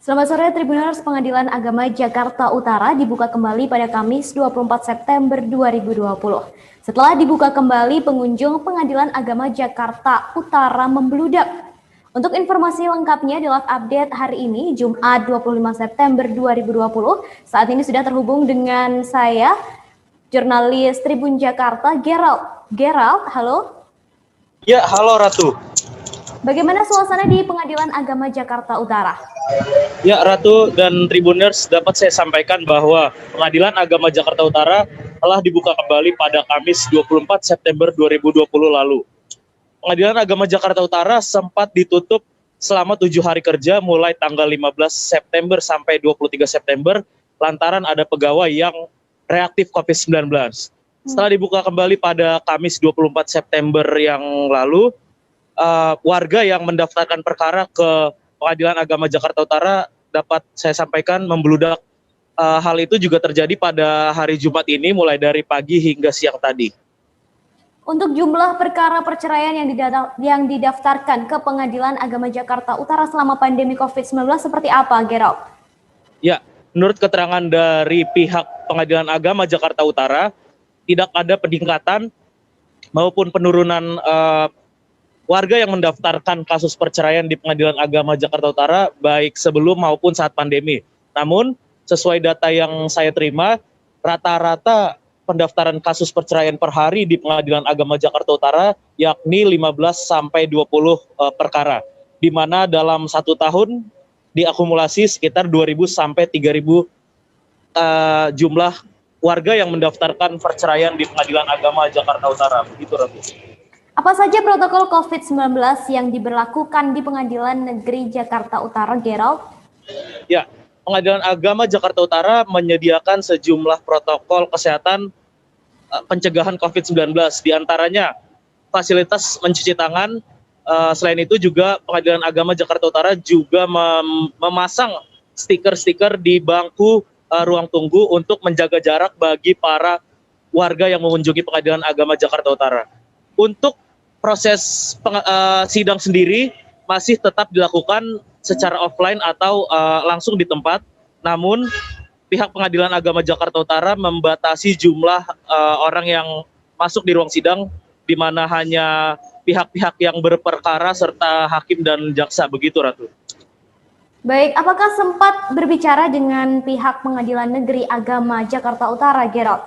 Selamat sore Tribuners, Pengadilan Agama Jakarta Utara dibuka kembali pada Kamis 24 September 2020. Setelah dibuka kembali, pengunjung Pengadilan Agama Jakarta Utara membludak. Untuk informasi lengkapnya di live update hari ini, Jumat 25 September 2020, saat ini sudah terhubung dengan saya, jurnalis Tribun Jakarta, Gerald. Gerald, halo? Ya, halo Ratu. Bagaimana suasana di Pengadilan Agama Jakarta Utara? Ya, Ratu dan Tribuners, dapat saya sampaikan bahwa Pengadilan Agama Jakarta Utara telah dibuka kembali pada Kamis 24 September 2020 lalu. Pengadilan Agama Jakarta Utara sempat ditutup selama 7 hari kerja mulai tanggal 15 September sampai 23 September lantaran ada pegawai yang reaktif COVID-19. Setelah dibuka kembali pada Kamis 24 September yang lalu, warga yang mendaftarkan perkara ke Pengadilan Agama Jakarta Utara dapat saya sampaikan membludak. Hal itu juga terjadi pada hari Jumat ini mulai dari pagi hingga siang tadi. Untuk jumlah perkara perceraian yang didaftarkan ke Pengadilan Agama Jakarta Utara selama pandemi COVID-19 seperti apa, Gerald? Ya, menurut keterangan dari pihak Pengadilan Agama Jakarta Utara, tidak ada peningkatan maupun penurunan warga yang mendaftarkan kasus perceraian di Pengadilan Agama Jakarta Utara baik sebelum maupun saat pandemi. Namun, sesuai data yang saya terima, rata-rata pendaftaran kasus perceraian per hari di Pengadilan Agama Jakarta Utara yakni 15 sampai 20 perkara, di mana dalam 1 tahun diakumulasi sekitar 2.000 sampai 3.000 jumlah warga yang mendaftarkan perceraian di Pengadilan Agama Jakarta Utara. Begitu, Ratu. Apa saja protokol COVID-19 yang diberlakukan di Pengadilan Negeri Jakarta Utara, Gerald? Ya, Pengadilan Agama Jakarta Utara menyediakan sejumlah protokol kesehatan pencegahan COVID-19. Di antaranya fasilitas mencuci tangan. Selain itu juga Pengadilan Agama Jakarta Utara juga memasang stiker-stiker di bangku ruang tunggu untuk menjaga jarak bagi para warga yang mengunjungi Pengadilan Agama Jakarta Utara. Untuk proses sidang sendiri masih tetap dilakukan secara offline atau langsung di tempat. Namun pihak Pengadilan Agama Jakarta Utara membatasi jumlah orang yang masuk di ruang sidang, di mana hanya pihak-pihak yang berperkara serta hakim dan jaksa. Begitu, Ratu. Baik, apakah sempat berbicara dengan pihak Pengadilan Negeri Agama Jakarta Utara, Gerald?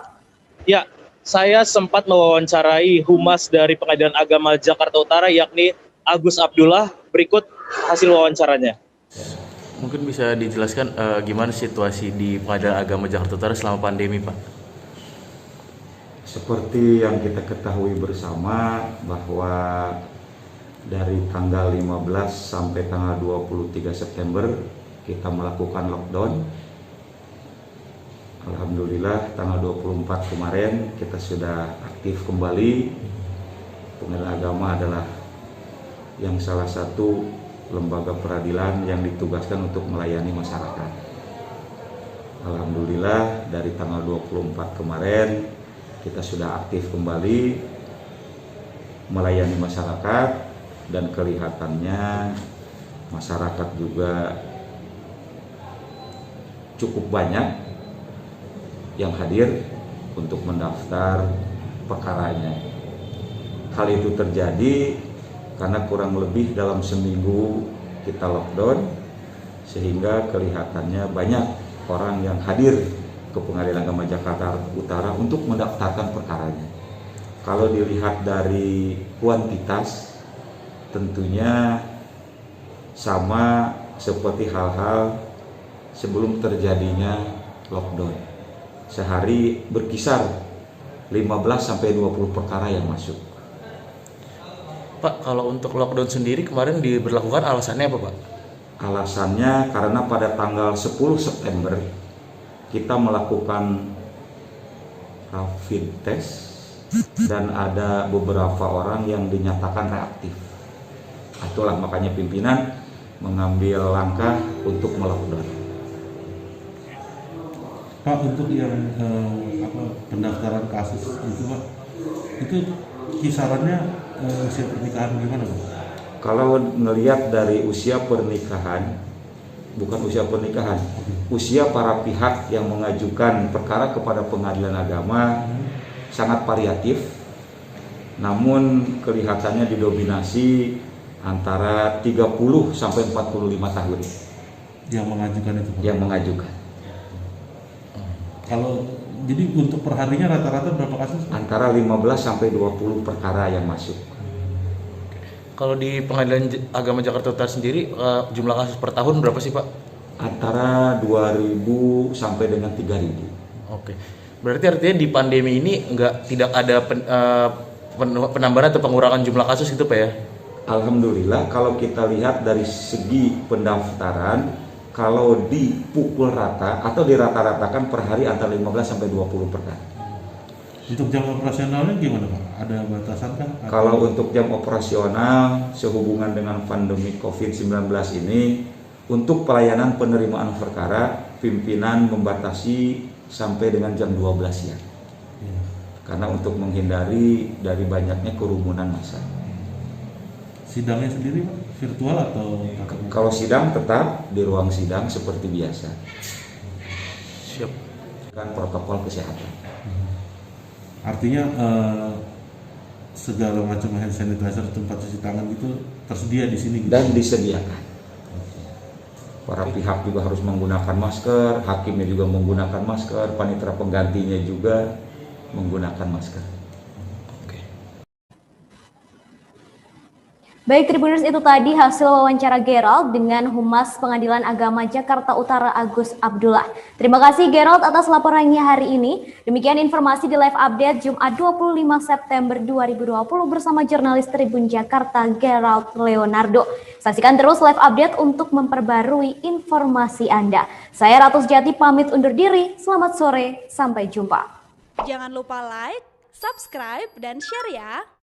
Ya, saya sempat mewawancarai humas dari Pengadilan Agama Jakarta Utara yakni Agus Abdullah. Berikut hasil wawancaranya. Mungkin bisa dijelaskan gimana situasi di Pengadilan Agama Jakarta Utara selama pandemi, Pak? Seperti yang kita ketahui bersama bahwa dari tanggal 15 sampai tanggal 23 September kita melakukan lockdown. Alhamdulillah tanggal 24 kemarin kita sudah aktif kembali. Pengadilan Agama adalah yang salah satu lembaga peradilan yang ditugaskan untuk melayani masyarakat. Alhamdulillah dari tanggal 24 kemarin kita sudah aktif kembali melayani masyarakat dan kelihatannya masyarakat juga cukup banyak yang hadir untuk mendaftar perkaranya. Hal itu terjadi karena kurang lebih dalam seminggu kita lockdown, sehingga kelihatannya banyak orang yang hadir ke Pengadilan Agama Jakarta Utara untuk mendaftarkan perkaranya. Kalau dilihat dari kuantitas, tentunya sama seperti hal-hal sebelum terjadinya lockdown. Sehari berkisar 15 sampai 20 perkara yang masuk. Pak, kalau untuk lockdown sendiri kemarin diberlakukan alasannya apa, Pak? Alasannya karena pada tanggal 10 September kita melakukan rapid test dan ada beberapa orang yang dinyatakan reaktif. Itulah makanya pimpinan mengambil langkah untuk melockdown. Pak, untuk yang pendaftaran kasus itu, Pak, itu kisarannya usia pernikahan gimana, Pak? Kalau melihat dari usia pernikahan bukan usia pernikahan. Usia para pihak yang mengajukan perkara kepada pengadilan agama sangat variatif, namun kelihatannya didominasi antara 30 sampai 45 tahun yang mengajukan itu, Pak? yang mengajukan. Kalau jadi untuk perharinya rata-rata berapa kasus, Pak? Antara 15 sampai 20 perkara yang masuk. Kalau di Pengadilan Agama Jakarta Utara sendiri jumlah kasus per tahun berapa sih, Pak? Antara 2.000 sampai dengan 3.000. Oke. Berarti artinya di pandemi ini tidak ada penambahan atau pengurangan jumlah kasus gitu, Pak ya? Alhamdulillah, kalau kita lihat dari segi pendaftaran, kalau dipukul rata atau dirata-ratakan per hari antara 15 sampai 20 perkara. Untuk jam operasionalnya gimana, Pak? Ada batasan kan? Kalau untuk jam operasional sehubungan dengan pandemi COVID-19 ini, untuk pelayanan penerimaan perkara, pimpinan membatasi sampai dengan jam 12 siang. Ya. Karena untuk menghindari dari banyaknya kerumunan massa. Sidangnya sendiri, Pak, virtual atau tatap muka? Kalau sidang tetap di ruang sidang seperti biasa. Siap. Kan protokol kesehatan. Artinya segala macam hand sanitizer, tempat cuci tangan itu tersedia di sini gitu? Dan disediakan. Para pihak juga harus menggunakan masker, hakimnya juga menggunakan masker, panitera penggantinya juga menggunakan masker. Baik Tribuners, itu tadi hasil wawancara Gerald dengan Humas Pengadilan Agama Jakarta Utara Agus Abdullah. Terima kasih Gerald atas laporannya hari ini. Demikian informasi di live update Jumat 25 September 2020 bersama jurnalis Tribun Jakarta Gerald Leonardo. Saksikan terus live update untuk memperbarui informasi Anda. Saya Ratu Sejati pamit undur diri. Selamat sore, sampai jumpa. Jangan lupa like, subscribe, dan share ya.